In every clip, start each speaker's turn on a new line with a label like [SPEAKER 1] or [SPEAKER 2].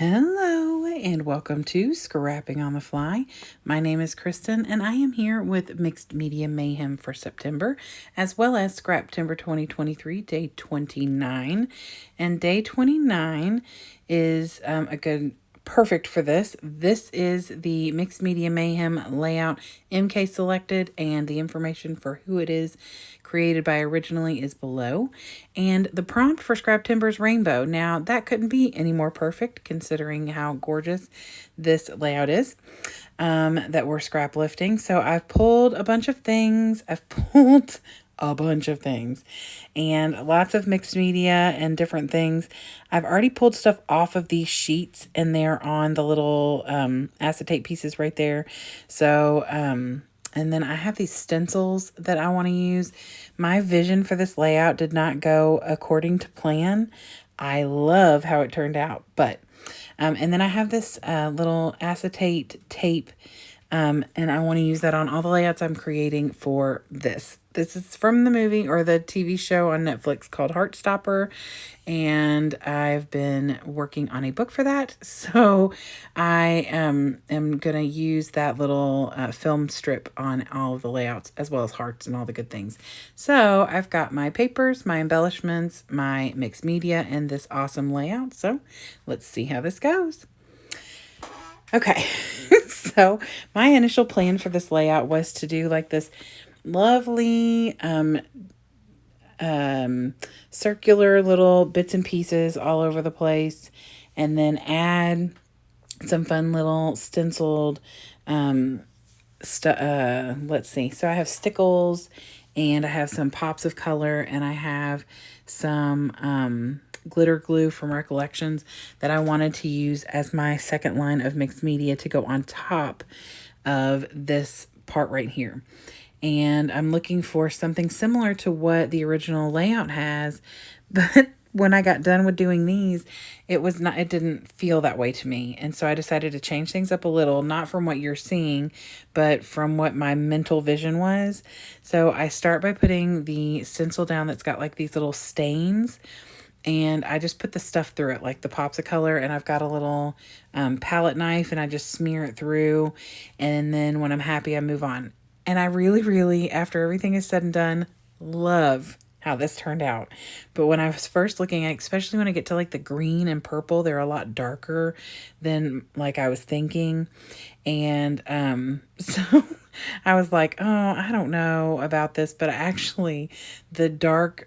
[SPEAKER 1] Hello and welcome to Scrapping on the Fly. My name is Kristen and I am here with Mixed Media Mayhem for September, as well as Scraptember 2023, day 29. And day 29 is perfect for this. This is the Mixed Media Mayhem layout MK selected, and the information for who it is created by originally is below. And the prompt for Scraptember is rainbow. Now, that couldn't be any more perfect considering how gorgeous this layout is that we're scrap lifting. So I've pulled a bunch of things. And lots of mixed media and different things. I've already pulled stuff off of these sheets, and they're on the little acetate pieces right there. So, and then I have these stencils that I want to use. My vision for this layout did not go according to plan. I love how it turned out, but, and then I have this little acetate tape, and I want to use that on all the layouts I'm creating for this. This is from the movie or the TV show on Netflix called Heartstopper, and I've been working on a book for that. So I am going to use that little film strip on all of the layouts, as well as hearts and all the good things. So I've got my papers, my embellishments, my mixed media, and this awesome layout. So let's see how this goes. Okay, so my initial plan for this layout was to do like this lovely circular little bits and pieces all over the place, and then add some fun little stenciled let's see. So I have stickles, and I have some pops of color, and I have some glitter glue from Recollections that I wanted to use as my second line of mixed media to go on top of this part right here. And I'm looking for something similar to what the original layout has, but when I got done with doing these, it didn't feel that way to me. And so I decided to change things up a little, not from what you're seeing, but from what my mental vision was. So I start by putting the stencil down that's got like these little stains, and I just put the stuff through it, like the pops of color, and I've got a little palette knife, and I just smear it through, and then when I'm happy, I move on. And I really, really, after everything is said and done, love how this turned out. But when I was first looking at, especially when I get to like the green and purple, they're a lot darker than like I was thinking. And so I was like, oh, I don't know about this, but actually the dark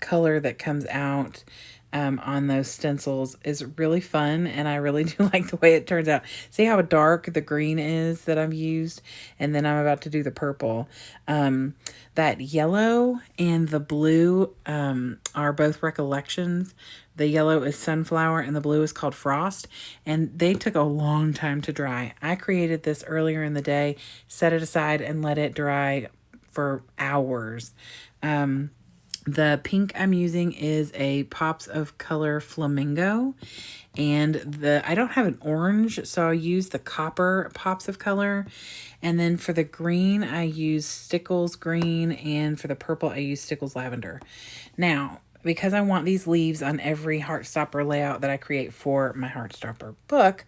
[SPEAKER 1] color that comes out on those stencils is really fun, and I really do like the way it turns out. See how dark the green is that I've used, and then I'm about to do the purple. That yellow and the blue are both Recollections. The yellow is Sunflower and the blue is called Frost, and they took a long time to dry. I created this earlier in the day, set it aside, and let it dry for hours. The pink I'm using is a Pops of Color Flamingo, and I don't have an orange, so I'll use the copper Pops of Color. And then for the green, I use Stickles Green, and for the purple, I use Stickles Lavender. Now, because I want these leaves on every Heartstopper layout that I create for my Heartstopper book,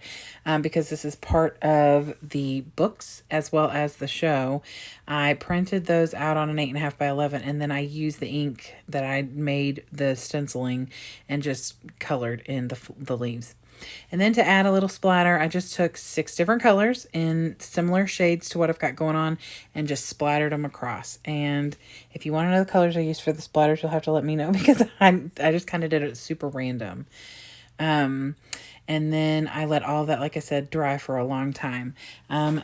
[SPEAKER 1] because this is part of the books as well as the show, I printed those out on an 8.5 by 11, and then I used the ink that I made the stenciling and just colored in the leaves. And then to add a little splatter, I just took 6 different colors in similar shades to what I've got going on and just splattered them across. And if you want to know the colors I used for the splatters, you'll have to let me know, because I just kind of did it super random. And then I let all that, like I said, dry for a long time.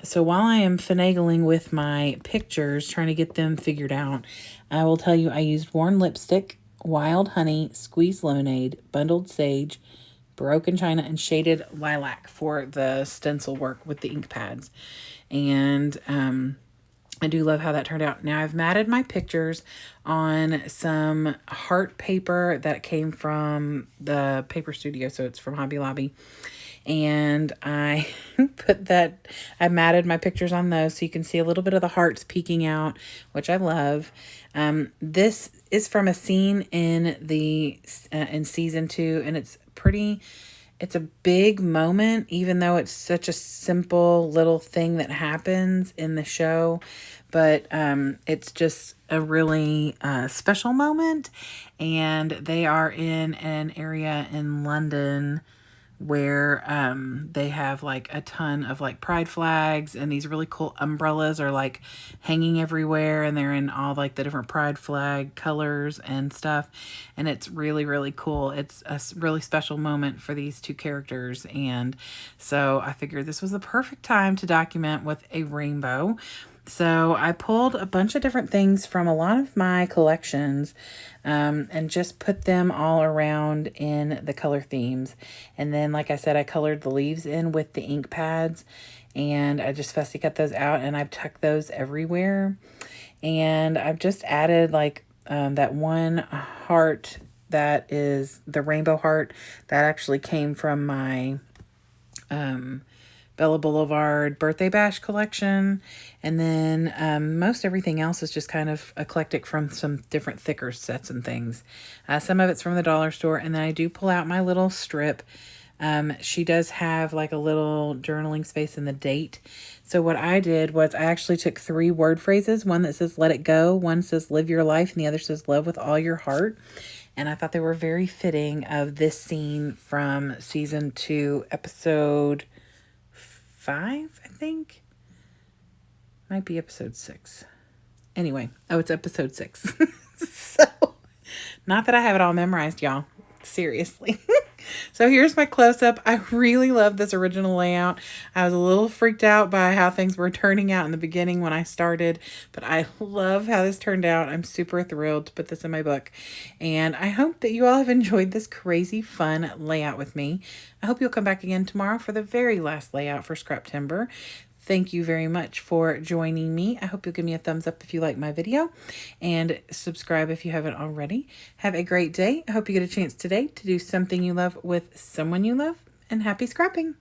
[SPEAKER 1] So while I am finagling with my pictures, trying to get them figured out, I will tell you I used Worn Lipstick, Wild Honey, Squeezed Lemonade, Bundled Sage, Broken China, and Shaded Lilac for the stencil work with the ink pads. And I do love how that turned out. Now I've matted my pictures on some heart paper that came from the paper studio, so it's from Hobby Lobby. And I I matted my pictures on those so you can see a little bit of the hearts peeking out, which I love. This is from a scene in in season 2, and it's pretty It's a big moment, even though it's such a simple little thing that happens in the show. But it's just a really special moment. And they are in an area in London where they have like a ton of like pride flags, and these really cool umbrellas are like hanging everywhere, and they're in all like the different pride flag colors and stuff, and it's really, really cool. It's a really special moment for these two characters, and so I figured this was the perfect time to document with a rainbow. So I pulled a bunch of different things from a lot of my collections and just put them all around in the color themes. And then, like I said, I colored the leaves in with the ink pads, and I just fussy cut those out, and I've tucked those everywhere. And I've just added like that one heart that is the rainbow heart that actually came from my Bella Boulevard Birthday Bash collection. And then most everything else is just kind of eclectic from some different thicker sets and things. Some of it's from the dollar store. And then I do pull out my little strip. She does have like a little journaling space in the date. So what I did was I actually took 3 word phrases. One that says let it go, one says live your life, and the other says love with all your heart. And I thought they were very fitting of this scene from season 2, episode 5, I think. Might be episode 6. Anyway, it's episode 6. So, not that I have it all memorized, y'all. Seriously. So here's my close-up. I really love this original layout. I was a little freaked out by how things were turning out in the beginning when I started, but I love how this turned out. I'm super thrilled to put this in my book. And I hope that you all have enjoyed this crazy fun layout with me. I hope you'll come back again tomorrow for the very last layout for Scraptember. Thank you very much for joining me. I hope you'll give me a thumbs up if you like my video, and subscribe if you haven't already. Have a great day. I hope you get a chance today to do something you love with someone you love, and happy scrapping.